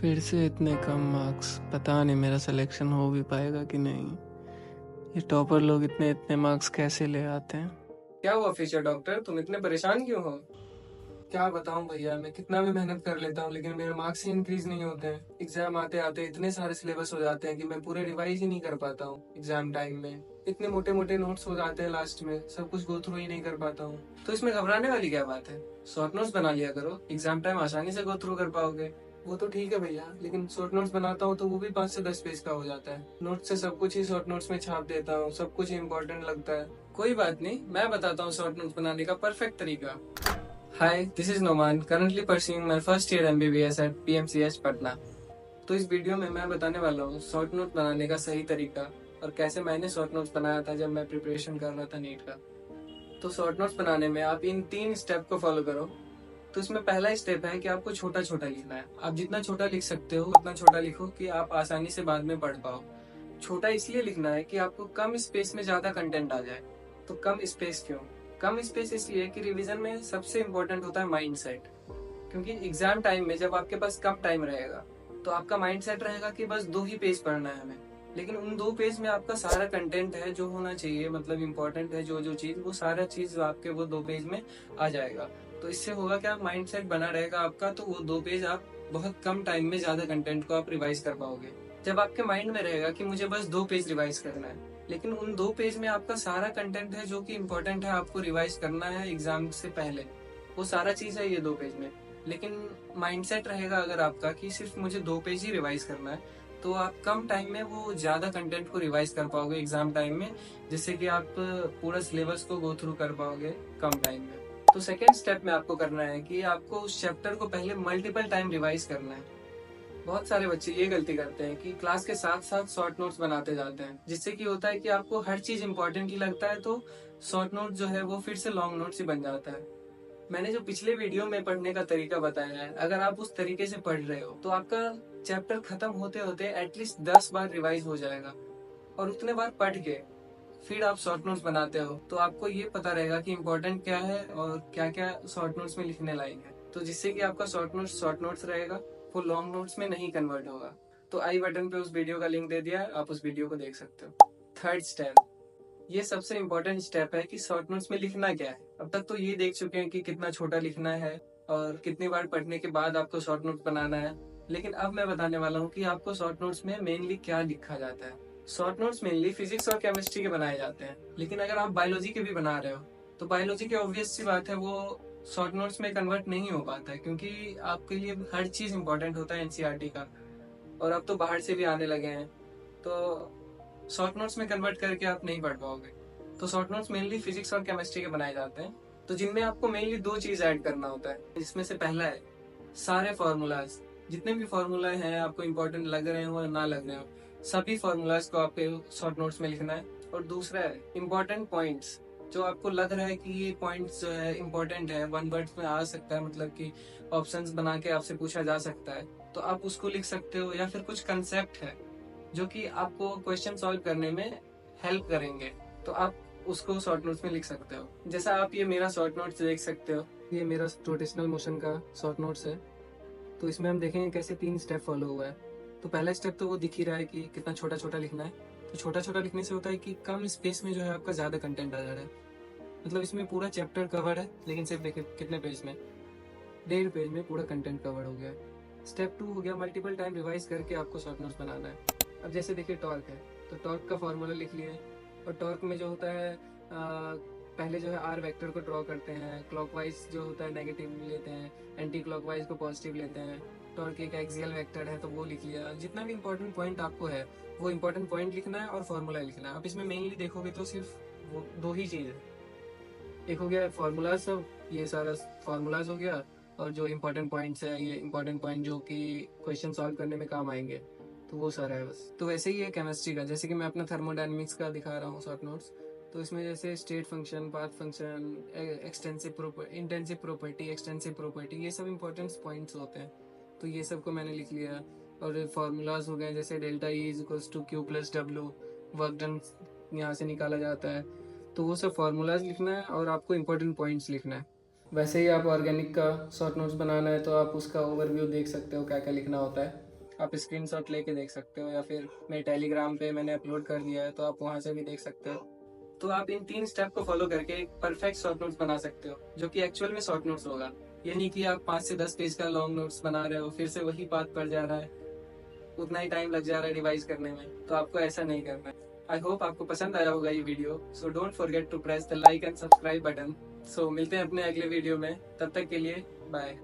फिर से इतने कम मार्क्स, पता नहीं मेरा सिलेक्शन हो भी पाएगा कि नहीं। ये टॉपर लोग इतने इतने मार्क्स कैसे ले आते हैं। क्या हुआ फिशर डॉक्टर, तुम इतने परेशान क्यों हो? क्या बताऊं भैया, मैं कितना भी मेहनत कर लेता हूँ लेकिन मेरे मार्क्स ही इंक्रीज नहीं होते हैं। एग्जाम आते आते इतने सारे सिलेबस हो जाते हैं कि मैं पूरे रिवाइज ही नहीं कर पाता हूँ एग्जाम टाइम में। इतने मोटे मोटे नोट्स हो जाते हैं, लास्ट में सब कुछ गो थ्रू ही नहीं कर पाता हूँ। तो इसमें घबराने वाली क्या बात है? शॉर्ट नोट्स बना लिया करो, एग्जाम टाइम आसानी से गो थ्रू कर पाओगे। वो तो ठीक है भैया, लेकिन शॉर्ट नोट्स बनाता हूँ तो वो भी 5 से 10 पेज का हो जाता है। नोट्स से सब कुछ ही शॉर्ट नोट्स में छाप देता हूँ, सब कुछ इम्पोर्टेंट लगता है। कोई बात नहीं, मैं बताता हूँ शॉर्ट नोट्स बनाने का परफेक्ट तरीका। Hi, this is Noman, currently pursuing my first year MBBS at PMCH Patna. तो इस वीडियो में मैं बताने वाला हूँ शॉर्ट नोट बनाने का सही तरीका और कैसे मैंने शॉर्ट नोट्स बनाया था जब मैं प्रिपरेशन कर रहा था नीट का। तो शॉर्ट नोट्स बनाने में आप इन 3 स्टेप को फॉलो करो। तो इसमें पहला स्टेप है कि आपको छोटा छोटा लिखना है। आप जितना छोटा लिख सकते हो उतना छोटा लिखो कि आप आसानी से बाद में पढ़ पाओ। छोटा इसलिए लिखना है कि आपको कम स्पेस में ज्यादा कंटेंट आ जाए। तो कम स्पेस क्यों? कम स्पेस इसलिए कि रिवीजन में सबसे इम्पोर्टेंट होता है माइंड सेट। क्योंकि एग्जाम टाइम में जब आपके पास कम टाइम रहेगा तो आपका माइंड सेट रहेगा कि बस 2 ही पेज पढ़ना है हमें। लेकिन उन 2 पेज में आपका सारा कंटेंट है जो होना चाहिए, मतलब इम्पोर्टेंट है जो जो चीज, वो सारा चीज आपके वो 2 पेज में आ जाएगा। तो इससे होगा क्या, माइंड सेट बना रहेगा आपका, तो वो 2 पेज आप बहुत कम टाइम में ज्यादा कंटेंट को आप रिवाइज कर पाओगे। जब आपके माइंड में रहेगा कि मुझे बस 2 पेज रिवाइज करना है, लेकिन उन 2 पेज में आपका सारा कंटेंट है जो कि इम्पोर्टेंट है, आपको रिवाइज करना है एग्जाम से पहले, वो सारा चीज है ये 2 पेज में। लेकिन माइंडसेट रहेगा अगर आपका कि सिर्फ मुझे 2 पेज ही रिवाइज करना है, तो आप कम टाइम में वो ज्यादा कंटेंट को रिवाइज कर पाओगे एग्जाम टाइम में, जिससे कि आप पूरा सिलेबस को गो थ्रू कर पाओगे कम टाइम में। तो सेकेंड स्टेप में आपको करना है कि आपको उस चैप्टर को पहले मल्टीपल टाइम रिवाइज करना है। बहुत सारे बच्चे ये गलती करते हैं कि क्लास के साथ साथ शॉर्ट नोट्स बनाते जाते हैं, जिससे कि होता है कि आपको हर चीज इंपॉर्टेंट ही लगता है, तो शॉर्ट नोट जो है वो फिर से लॉन्ग नोट्स ही बन जाता है। मैंने जो पिछले वीडियो में पढ़ने का तरीका बताया है, अगर आप उस तरीके से पढ़ रहे हो तो आपका चैप्टर खत्म होते होते एटलीस्ट 10 बार रिवाइज हो जाएगा। और उतने बार पढ़ के फिर आप शॉर्ट नोट्स बनाते हो तो आपको ये पता रहेगा कि इम्पोर्टेंट क्या है और क्या क्या शॉर्ट नोट्स में लिखने लायक है, तो जिससे कि आपका शॉर्ट नोट्स रहेगा, वो लॉन्ग नोट्स में नहीं कन्वर्ट होगा। तो आई बटन पे उस वीडियो का लिंक दे दिया है, आप उस वीडियो को देख सकते हो। थर्ड स्टेप, ये सबसे इम्पोर्टेंट स्टेप है कि शॉर्ट नोट्स में लिखना क्या है। अब तक तो ये देख चुके हैं कि कितना छोटा लिखना है और कितनी बार पढ़ने के बाद आपको शॉर्ट नोट बनाना है। लेकिन अब मैं बताने वाला हूँ कि आपको शॉर्ट नोट्स में मेनली क्या लिखा जाता है। शॉर्ट नोट्स मेनली फिजिक्स और केमिस्ट्री के बनाए जाते हैं, लेकिन अगर आप बायोलॉजी के भी बना रहे हो तो बायोलॉजी की ऑब्वियस सी बात है वो शॉर्ट नोट्स में कन्वर्ट नहीं हो पाता है, क्योंकि आपके लिए हर चीज इंपॉर्टेंट होता है एनसीईआरटी का, और अब तो बाहर से भी आने लगे हैं, तो शॉर्ट नोट्स में कन्वर्ट करके आप नहीं पढ़ पाओगे। तो शॉर्ट नोट्स मेनली फिजिक्स और केमिस्ट्री के बनाए जाते हैं, तो जिनमें आपको मेनली 2 चीज ऐड करना होता है, जिसमें से पहला है सारे फॉर्मूलाज। जितने भी फॉर्मूला हैं आपको इंपॉर्टेंट लग रहे हो या ना लग रहे हो, सभी फॉर्मूलाज को आपको शॉर्ट नोट्स में लिखना है। और दूसरा है इंपॉर्टेंट पॉइंट्स, जो आपको लग रहा है कि ये पॉइंट्स जो है इंपॉर्टेंट है, 1 वर्ड में आ सकता है, मतलब कि ऑप्शंस बना के आपसे पूछा जा सकता है, तो आप उसको लिख सकते हो। या फिर कुछ कंसेप्ट है जो कि आपको क्वेश्चन सॉल्व करने में हेल्प करेंगे, तो आप उसको शॉर्ट नोट्स में लिख सकते हो। जैसा आप ये मेरा शॉर्ट नोट्स देख सकते हो, ये मेरा रोटेशनल मोशन का शॉर्ट नोट्स है। तो इसमें हम देखेंगे कैसे 3 स्टेप फॉलो हुआ है। तो पहला स्टेप तो वो दिख ही रहा है कि कितना छोटा छोटा लिखना है। तो छोटा छोटा लिखने से होता है कि कम स्पेस में जो है आपका ज्यादा कंटेंट आ जा रहा है। मतलब इसमें पूरा चैप्टर कवर है, लेकिन सिर्फ देखिए कितने पेज में, 1.5 पेज में पूरा कंटेंट कवर हो गया। स्टेप 2 हो गया मल्टीपल टाइम रिवाइज करके आपको शॉर्ट नोट्स बनाना है। अब जैसे देखिए टॉर्क है, तो टॉर्क का फॉर्मूला लिख लिए, और टॉर्क में जो होता है पहले जो है आर वेक्टर को ड्रॉ करते हैं, क्लॉकवाइज जो होता है नेगेटिव लेते हैं, एंटी क्लॉकवाइज को पॉजिटिव लेते हैं। टॉर्क एक एक्सियल वेक्टर है, तो वो लिख लिया। जितना भी इंपॉर्टेंट पॉइंट आपको है वो इंपॉर्टेंट पॉइंट लिखना है और फॉर्मूला लिखना है। अब इसमें मेनली देखोगे तो सिर्फ वो 2 ही चीज़ है, एक हो गया फार्मूलाज, सब ये सारा फार्मूलाज हो गया, और जो इंपॉर्टेंट पॉइंट्स है ये इंपॉर्टेंट पॉइंट जो कि क्वेश्चन सॉल्व करने में काम आएंगे, तो वो सारा है बस। तो वैसे ही है केमिस्ट्री का, जैसे कि मैं अपना थर्मोडायनेमिक्स का दिखा रहा हूँ शॉर्ट नोट्स। तो इसमें जैसे state function, path function, intensive property, extensive property, ये सब इंपॉर्टेंट पॉइंट्स होते हैं, तो ये सब को मैंने लिख लिया। और फार्मूलाज हो गए जैसे delta E is equals to Q plus W, work done यहाँ से निकाला जाता है, तो वो सब फार्मूलाज लिखना है और आपको इंपॉर्टेंट पॉइंट्स लिखना है। वैसे ही आप ऑर्गेनिक का शॉर्ट नोट्स बनाना है तो आप उसका ओवरव्यू देख सकते हो क्या क्या लिखना होता है। आप स्क्रीनशॉट लेके देख सकते हो, या फिर मेरे टेलीग्राम पे मैंने अपलोड कर दिया है तो आप वहाँ से भी देख सकते हो। तो आप इन 3 स्टेप को फॉलो करके एक परफेक्ट शॉर्ट नोट्स बना सकते हो, जो कि एक्चुअल में शॉर्ट नोट्स होगा। ये नहीं कि आप 5 से 10 पेज का लॉन्ग नोट्स बना रहे हो, फिर से वही बात पड़ जा रहा है, उतना ही टाइम लग जा रहा है रिवाइज करने में। तो आपको ऐसा नहीं करना है। आई होप आपको पसंद आया होगा ये video. So don't forget to press the like and subscribe button. So मिलते हैं अपने अगले वीडियो में, तब तक के लिए बाय।